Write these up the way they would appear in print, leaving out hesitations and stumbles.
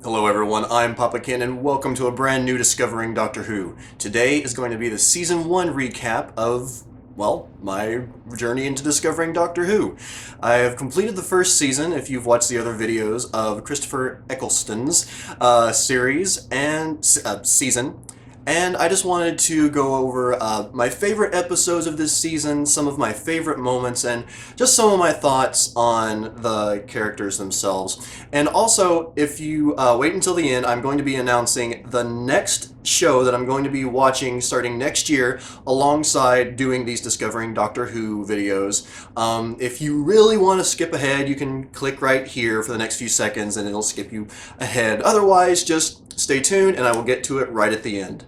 Hello everyone, I'm Papa Kenn and welcome to a brand new Discovering Doctor Who. Today is going to be the Season 1 recap of, well, my journey into discovering Doctor Who. I have completed the first season, if you've watched the other videos, of Christopher Eccleston's series and season. And I just wanted to go over my favorite episodes of this season, some of my favorite moments, and just some of my thoughts on the characters themselves. And also, if you wait until the end, I'm going to be announcing the next show that I'm going to be watching starting next year alongside doing these Discovering Doctor Who videos. If you really want to skip ahead, you can click right here for the next few seconds and it'll skip you ahead. Otherwise, just stay tuned and I will get to it right at the end.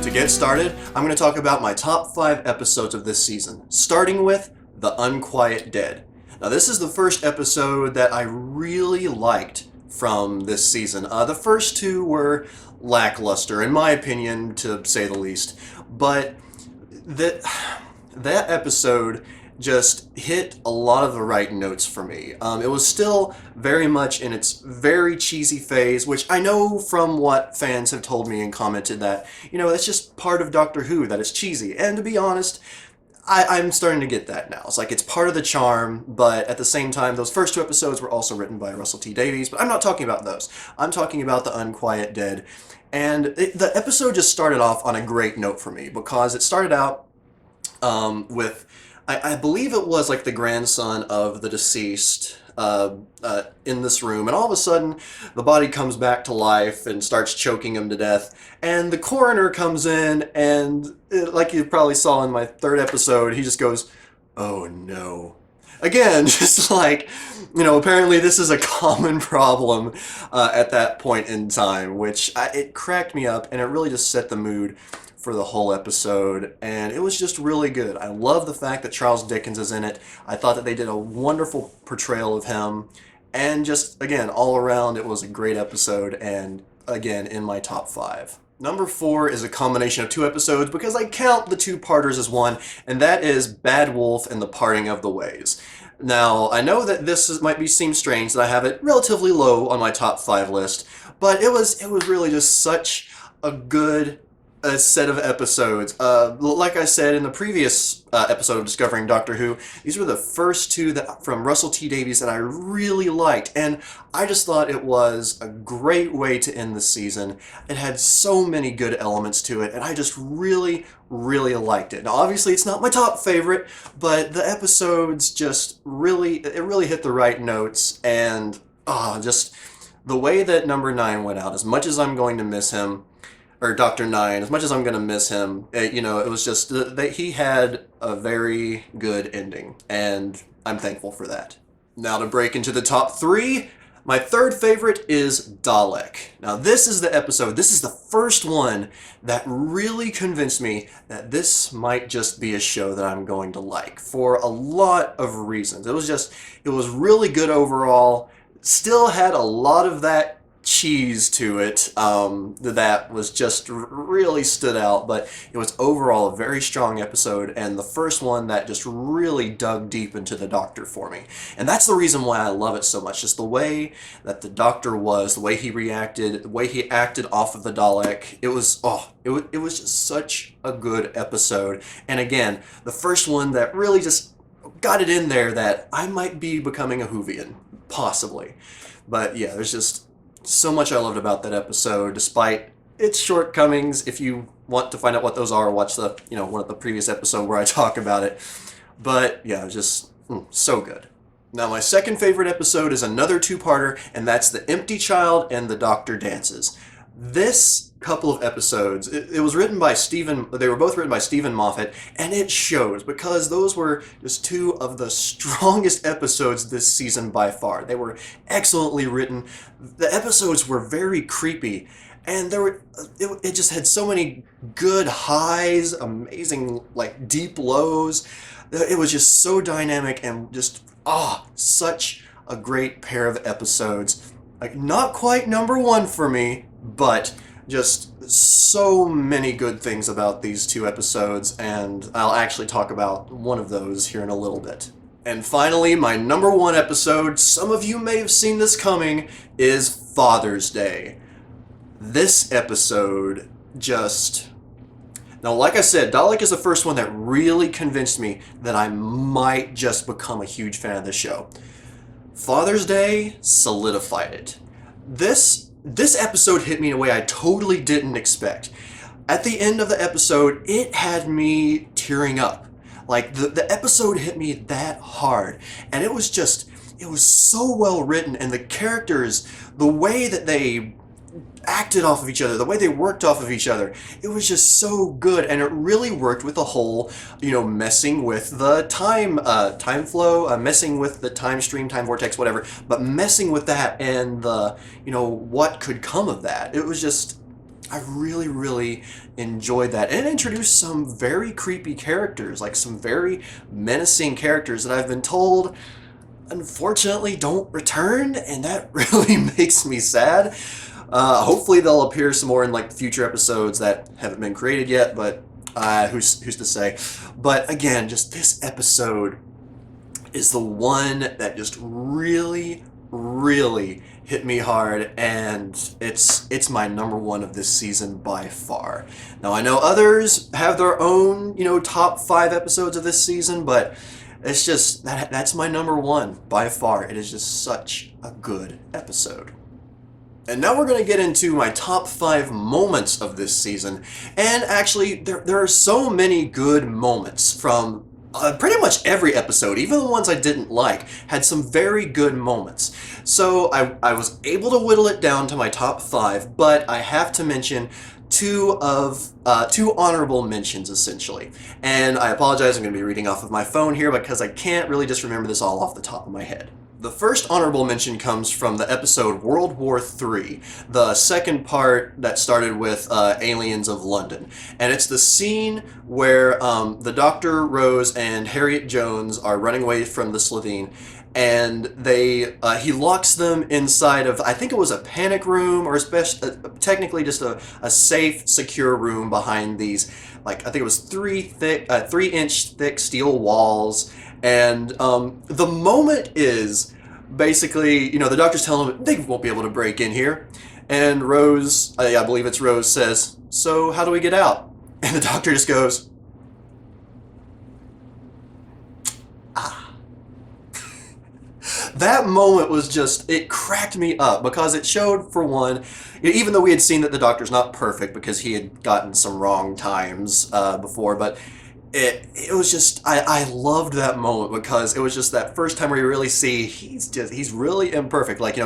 To get started, I'm going to talk about my top 5 episodes of this season, starting with The Unquiet Dead. Now, this is the first episode that I really liked from this season. The first two were lackluster, in my opinion, to say the least, but that episode just hit a lot of the right notes for me. It was still very much in its very cheesy phase, which I know from what fans have told me and commented that, it's just part of Doctor Who, that it's cheesy. And to be honest, I'm starting to get that now. It's like it's part of the charm, but at the same time, those first 2 episodes were also written by Russell T Davies, but I'm not talking about those. I'm talking about The Unquiet Dead. And the episode just started off on a great note for me, because it started out with I believe it was like the grandson of the deceased in this room, and all of a sudden the body comes back to life and starts choking him to death, and the coroner comes in and, like you probably saw in my 3rd episode, he just goes, "Oh no." Again, just like, apparently this is a common problem at that point in time, which it cracked me up, and it really just set the mood for the whole episode, and it was just really good. I love the fact that Charles Dickens is in it. I thought that they did a wonderful portrayal of him, and just, again, all around, it was a great episode, and again, in my top 5. Number 4 is a combination of 2 episodes, because I count the 2-parters as one, and that is Bad Wolf and The Parting of the Ways. Now, I know that this might seem strange that I have it relatively low on my top 5 list, but it was really just such a good set of episodes. Like I said in the previous episode of Discovering Doctor Who, these were the first 2 from Russell T Davies that I really liked, and I just thought it was a great way to end the season. It had so many good elements to it, and I just really, really liked it. Now, obviously, it's not my top favorite, but the episodes just really hit the right notes, and just the way that number 9 went out, as much as I'm going to miss him, or Dr. Nine, as much as I'm going to miss him, it was just that he had a very good ending, and I'm thankful for that. Now to break into the top 3, my 3rd favorite is Dalek. Now this is the episode, this is the first one that really convinced me that this might just be a show that I'm going to like, for a lot of reasons. It was really good overall, still had a lot of that cheese to it that was just really stood out, but it was overall a very strong episode, and the first one that just really dug deep into the Doctor for me. And that's the reason why I love it so much, just the way that the Doctor was, the way he reacted, the way he acted off of the Dalek. It was just such a good episode, and again, the first one that really just got it in there that I might be becoming a Whovian, possibly. But yeah, there's just so much I loved about that episode, despite its shortcomings. If you want to find out what those are, watch the one of the previous episode where I talk about it. But yeah, it was just so good. Now my 2nd favorite episode is another 2-parter, and that's The Empty Child and The Doctor Dances. This couple of episodes, it was written by they were both written by Stephen Moffat, and it shows, because those were just 2 of the strongest episodes this season by far. They were excellently written. The episodes were very creepy, and it just had so many good highs, amazing like deep lows. It was just so dynamic and just such a great pair of episodes. Like not quite number one for me, but just so many good things about these two episodes, and I'll actually talk about one of those here in a little bit. And finally, my number one episode, some of you may have seen this coming, is Father's Day. This episode just... Now, like I said, Dalek is the first one that really convinced me that I might just become a huge fan of this show. Father's Day solidified it. This episode hit me in a way I totally didn't expect. At the end of the episode, it had me tearing up. Like, the episode hit me that hard. And it was so well written, and the characters, the way that they acted off of each other, the way they worked off of each other, it was just so good, and it really worked with the whole, messing with the time flow, messing with the time stream, time vortex, whatever, but messing with that and the, what could come of that. It was just, I really, really enjoyed that, and it introduced some very creepy characters, like some very menacing characters that I've been told unfortunately don't return, and that really makes me sad. Hopefully they'll appear some more in like future episodes that haven't been created yet, but who's to say. But again, just this episode is the one that just really, really hit me hard, and it's my number one of this season by far. Now I know others have their own, top 5 episodes of this season, but it's just that's my number one by far. It is just such a good episode. And now we're going to get into my top 5 moments of this season. And actually, there are so many good moments from pretty much every episode. Even the ones I didn't like had some very good moments. So I was able to whittle it down to my top 5, but I have to mention two honorable mentions, essentially. And I apologize, I'm going to be reading off of my phone here because I can't really just remember this all off the top of my head. The first honorable mention comes from the episode World War III, the second part that started with Aliens of London. And it's the scene where the Dr. Rose and Harriet Jones are running away from the Slovene, and he locks them inside of, I think it was a panic room, or technically just a safe, secure room behind these, like, I think it was 3-inch thick steel walls. And the moment is basically, the doctor's telling them they won't be able to break in here. And Rose, I believe it's Rose, says, "So how do we get out?" And the doctor just goes, "Ah." That moment was just, it cracked me up because it showed, for one, even though we had seen that the doctor's not perfect because he had gotten some wrong times before, but it was just, I loved that moment because it was just that first time where you really see he's really imperfect. Like,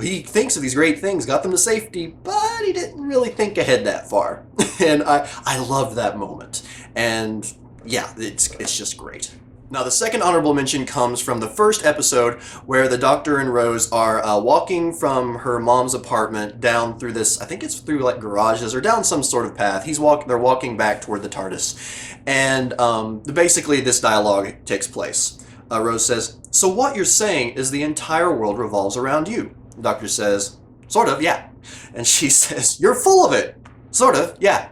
he thinks of these great things, got them to safety, but he didn't really think ahead that far. And I loved that moment. And yeah, it's just great. Now, the second honorable mention comes from the first episode where the Doctor and Rose are walking from her mom's apartment down through this, I think it's through like garages or down some sort of path. They're walking back toward the TARDIS. And basically this dialogue takes place. Rose says, "So what you're saying is the entire world revolves around you?" The Doctor says, "Sort of, yeah." And she says, "You're full of it." "Sort of, yeah."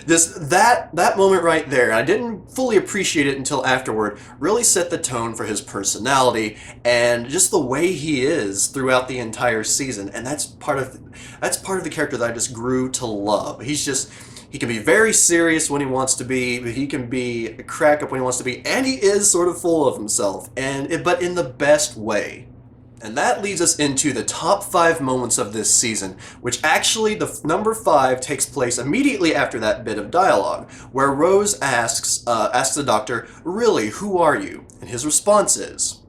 Just that moment right there, I didn't fully appreciate it until afterward, really set the tone for his personality and just the way he is throughout the entire season. And that's part of the character that I just grew to love. He can be very serious when he wants to be, but he can be a crack up when he wants to be, and he is sort of full of himself, but in the best way. And that leads us into the top 5 moments of this season, which actually the number 5 takes place immediately after that bit of dialogue, where Rose asks the Doctor, "Really, who are you?" And his response is,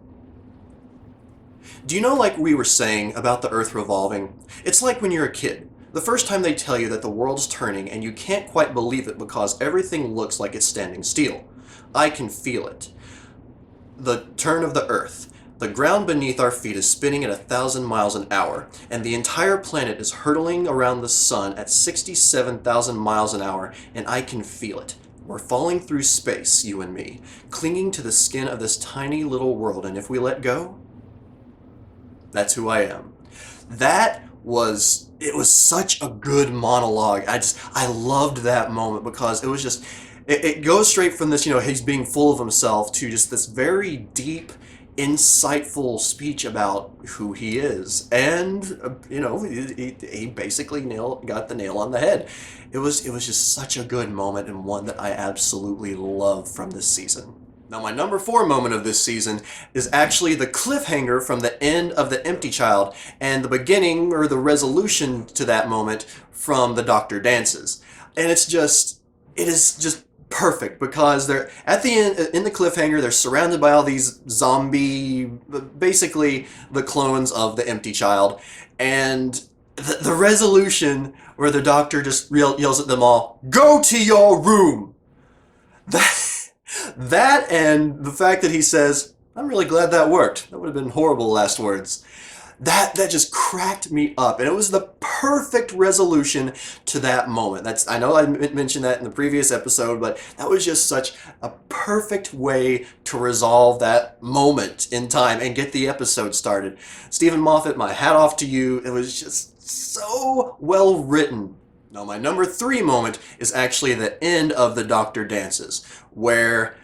"Do you know, like we were saying about the Earth revolving? It's like when you're a kid. The first time they tell you that the world's turning and you can't quite believe it because everything looks like it's standing still. I can feel it. The turn of the Earth. The ground beneath our feet is spinning at 1,000 miles an hour, and the entire planet is hurtling around the sun at 67,000 miles an hour, and I can feel it. We're falling through space, you and me, clinging to the skin of this tiny little world, and if we let go, that's who I am. It was such a good monologue. I loved that moment because it was just, it goes straight from this, he's being full of himself to just this very deep, insightful speech about who he is. And, he basically got the nail on the head. It was just such a good moment and one that I absolutely love from this season. Now, my number 4 moment of this season is actually the cliffhanger from the end of The Empty Child and the beginning or the resolution to that moment from The Doctor Dances. And it is just perfect because they're at the end, in the cliffhanger, they're surrounded by all these basically the clones of The Empty Child. And the resolution where the Doctor just yells at them all, "Go to your room!" That and the fact that he says, "I'm really glad that worked. That would have been horrible last words." That just cracked me up, and it was the perfect resolution to that moment. I know I mentioned that in the previous episode, but that was just such a perfect way to resolve that moment in time and get the episode started. Stephen Moffat, my hat off to you. It was just so well written. Now, my number 3 moment is actually the end of The Doctor Dances, where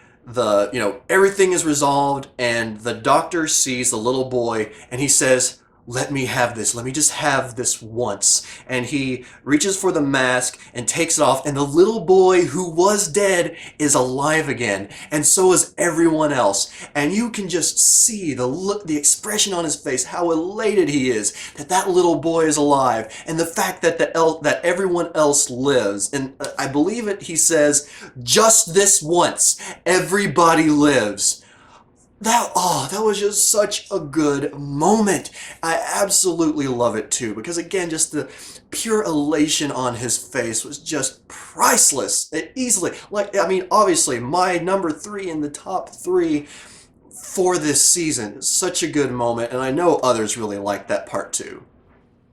everything is resolved and the Doctor sees the little boy and he says, "Let me have this. Let me just have this once." And he reaches for the mask and takes it off, and the little boy who was dead is alive again, and so is everyone else. And you can just see the look, the expression on his face, how elated he is that little boy is alive, and the fact that that everyone else lives. And I believe he says, "Just this once, everybody lives." That was just such a good moment. I absolutely love it too, because again, just the pure elation on his face was just priceless. Obviously my number 3 in the top 3 for this season. It's such a good moment, and I know others really like that part too.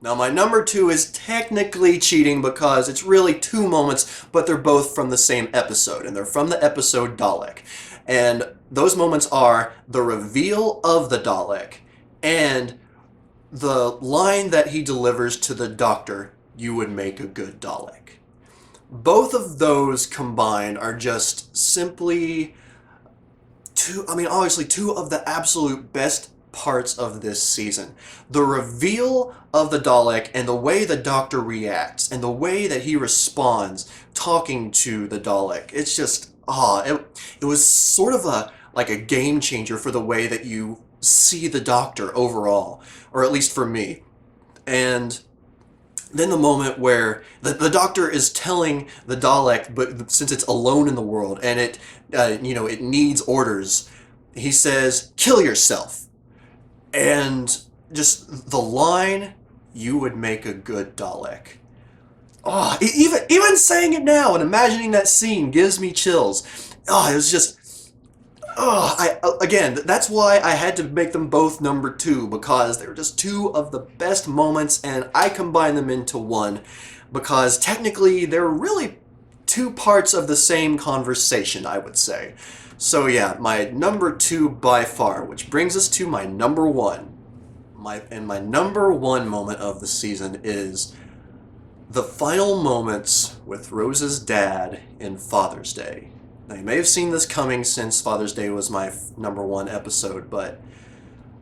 Now, my number 2 is technically cheating because it's really 2 moments, but they're both from the same episode, and they're from the episode Dalek. And those moments are the reveal of the Dalek and the line that he delivers to the Doctor, "You would make a good Dalek." Both of those combined are just simply two of the absolute best parts of this season. The reveal of the Dalek and the way the Doctor reacts and the way that he responds talking to the Dalek. It's just, it was sort of a game changer for the way that you see the Doctor overall, or at least for me. And then the moment where the Doctor is telling the Dalek, but since it's alone in the world and it needs orders, he says, "Kill yourself." And just the line, "You would make a good Dalek." Even saying it now and imagining that scene gives me chills. It was just, again, that's why I had to make them both number 2, because they were just 2 of the best moments, and I combined them into one because technically they're really 2 parts of the same conversation, I would say. So yeah, my number 2 by far, which brings us to my number 1. My number 1 moment of the season is the final moments with Rose's dad in Father's Day. Now, you may have seen this coming since Father's Day was my number 1 episode, but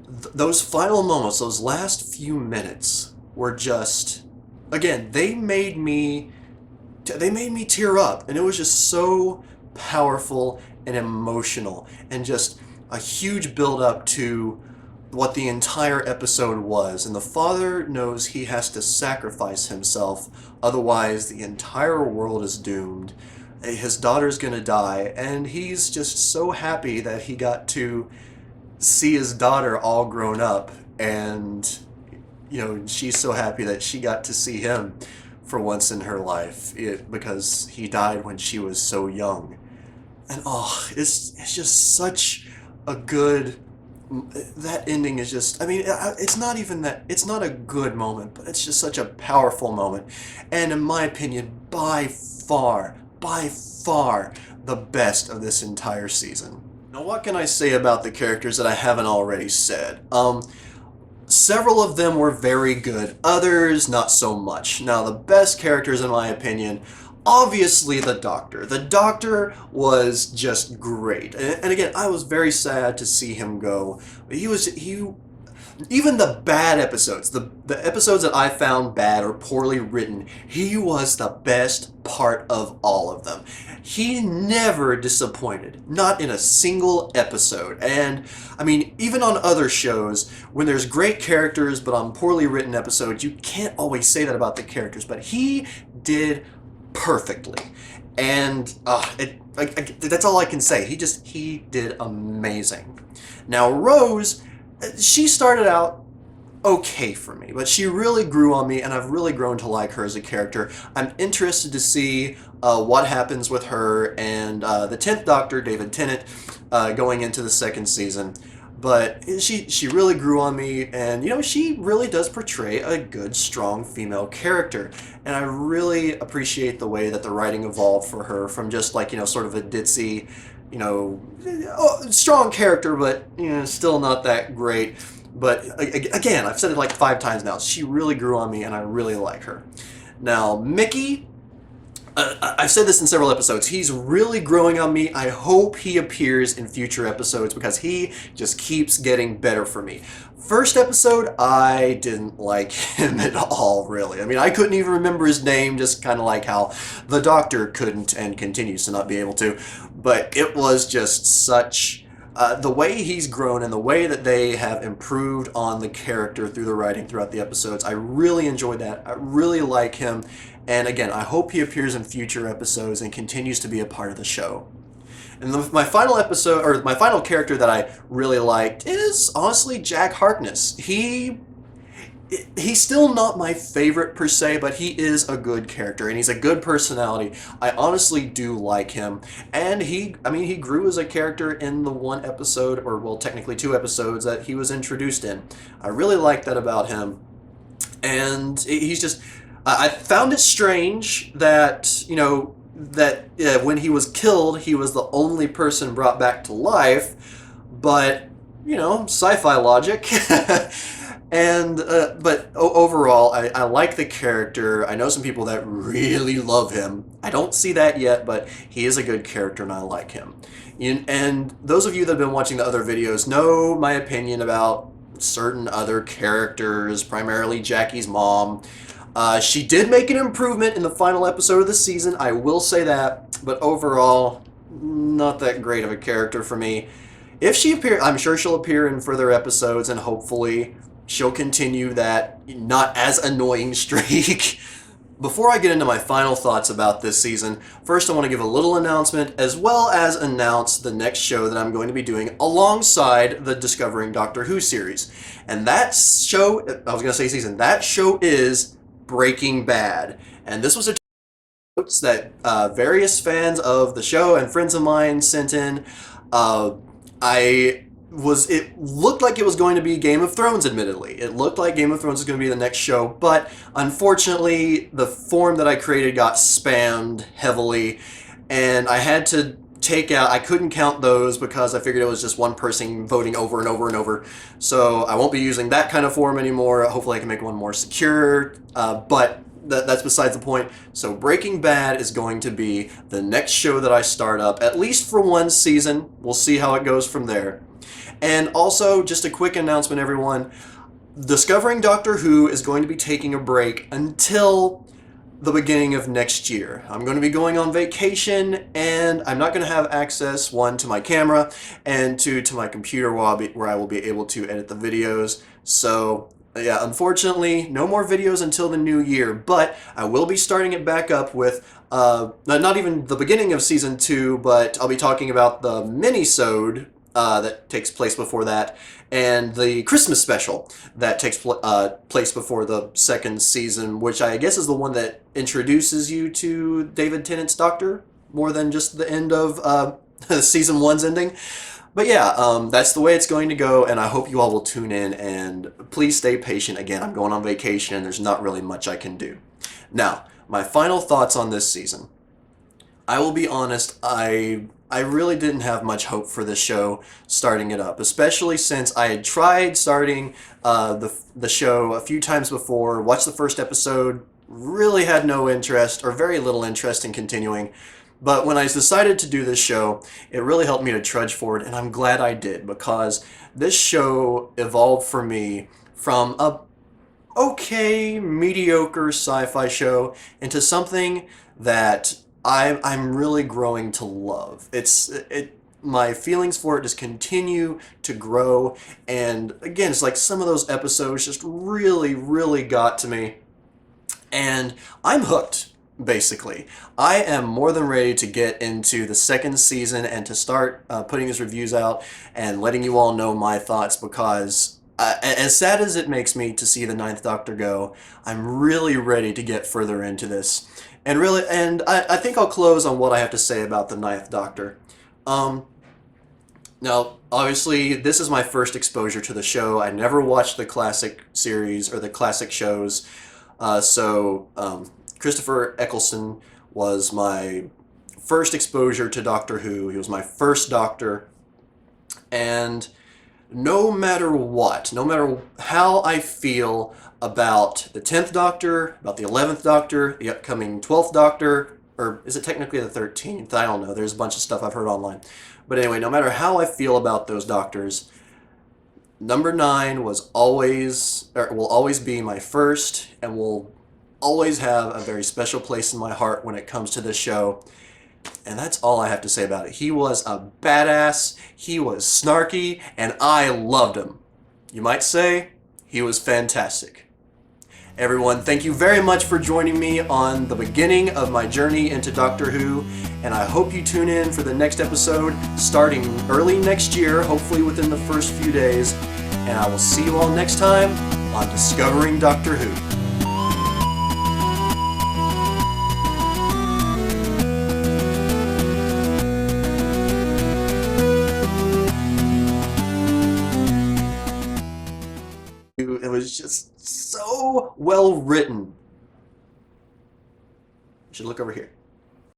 those final moments, those last few minutes were just, again, they made me tear up, and it was just so powerful and emotional, and just a huge build up to what the entire episode was. And the father knows he has to sacrifice himself, otherwise the entire world is doomed. His daughter's gonna die, and he's just so happy that he got to see his daughter all grown up, and she's so happy that she got to see him for once in her life, because he died when she was so young. And it's just such a good that ending is just, I mean, it's not even that, it's not a good moment, but it's just such a powerful moment. And in my opinion, by far, the best of this entire season. Now, what can I say about the characters that I haven't already said? Several of them were very good, others not so much. Now, the best characters, in my opinion, obviously the Doctor. The Doctor was just great. And again, I was very sad to see him go. Even the bad episodes, the episodes that I found bad or poorly written, he was the best part of all of them. He never disappointed, not in a single episode. And I mean, even on other shows, when there's great characters but on poorly written episodes, you can't always say that about the characters, but he did perfectly. And that's all I can say. He did amazing. Now, Rose, she started out okay for me, but she really grew on me, and I've really grown to like her as a character. I'm interested to see what happens with her and the 10th Doctor, David Tennant, going into the second season. But she really grew on me, and, you know, she really does portray a good, strong female character. And I really appreciate the way that the writing evolved for her from just, like, you know, sort of a ditzy, you know, strong character, but, you know, still not that great. But again, I've said it like 5 times now. She really grew on me, and I really like her. Now, Mickey, I've said this in several episodes. He's really growing on me. I hope he appears in future episodes because he just keeps getting better for me. First episode, I didn't like him at all, really. I mean, I couldn't even remember his name, just kind of like how the Doctor couldn't and continues to not be able to. But it was just such... the way he's grown and the way that they have improved on the character through the writing throughout the episodes, I really enjoyed that. I really like him. And again, I hope he appears in future episodes and continues to be a part of the show. And my final episode, or my final character that I really liked is honestly Jack Harkness. He's still not my favorite per se, but he is a good character and he's a good personality. I honestly do like him. And he grew as a character in the 1 episode, or well, technically 2 episodes that he was introduced in. I really like that about him. And he's just... I found it strange that, you know, that when he was killed, he was the only person brought back to life, but, you know, sci-fi logic. And, but overall, I like the character. I know some people that really love him. I don't see that yet, but he is a good character and I like him. And those of you that have been watching the other videos know my opinion about certain other characters, primarily Jackie's mom. She did make an improvement in the final episode of the season, I will say that, but overall, not that great of a character for me. If she appears, I'm sure she'll appear in further episodes, and hopefully she'll continue that not as annoying streak. Before I get into my final thoughts about this season, first I want to give a little announcement, as well as announce the next show that I'm going to be doing alongside the Discovering Doctor Who series. And that show, I was going to say season, that show is Breaking Bad. And this was a notes that various fans of the show and friends of mine sent in. It looked like it was going to be Game of Thrones, admittedly. It looked like Game of Thrones was going to be the next show, but unfortunately the form that I created got spammed heavily, and I had to take out, I couldn't count those because I figured it was just one person voting over and over and over. So I won't be using that kind of form anymore. Hopefully I can make one more secure, but that's besides the point. So Breaking Bad is going to be the next show that I start up, at least for 1 season. We'll see how it goes from there. And also, just a quick announcement, everyone. Discovering Doctor Who is going to be taking a break until the beginning of next year. I'm going to be going on vacation, and I'm not going to have access, 1, to my camera, and 2, to my computer where I will be able to edit the videos. So, yeah, unfortunately, no more videos until the new year, but I will be starting it back up with, not even the beginning of Season 2, but I'll be talking about the mini-sode that takes place before that, and the Christmas special that takes place before the 2nd season, which I guess is the one that introduces you to David Tennant's Doctor, more than just the end of Season 1's ending. But yeah, that's the way it's going to go, and I hope you all will tune in, and please stay patient. Again, I'm going on vacation, and there's not really much I can do. Now, my final thoughts on this season. I will be honest, I really didn't have much hope for this show starting it up, especially since I had tried starting the show a few times before, watched the first episode, really had no interest or very little interest in continuing. But when I decided to do this show, it really helped me to trudge forward, and I'm glad I did because this show evolved for me from a okay, mediocre sci-fi show into something that I'm really growing to love. My feelings for it just continue to grow, and again, it's like some of those episodes just really, really got to me, and I'm hooked. Basically, I am more than ready to get into the second season and to start putting these reviews out and letting you all know my thoughts because as sad as it makes me to see the Ninth Doctor go, I'm really ready to get further into this. And I think I'll close on what I have to say about the Ninth Doctor. Um, Now, obviously, this is my first exposure to the show. I never watched the classic series or the classic shows. Christopher Eccleston was my first exposure to Doctor Who. He was my first Doctor. And no matter what, no matter how I feel about the 10th Doctor, about the 11th Doctor, the upcoming 12th Doctor, or is it technically the 13th? I don't know. There's a bunch of stuff I've heard online. But anyway, no matter how I feel about those Doctors, number 9 was always, or will always be my first, and will always have a very special place in my heart when it comes to this show. And that's all I have to say about it. He was a badass, he was snarky, and I loved him. You might say, he was fantastic. Everyone, thank you very much for joining me on the beginning of my journey into Doctor Who, and I hope you tune in for the next episode starting early next year, hopefully within the first few days, and I will see you all next time on Discovering Doctor Who. It was just so well written. You should look over here.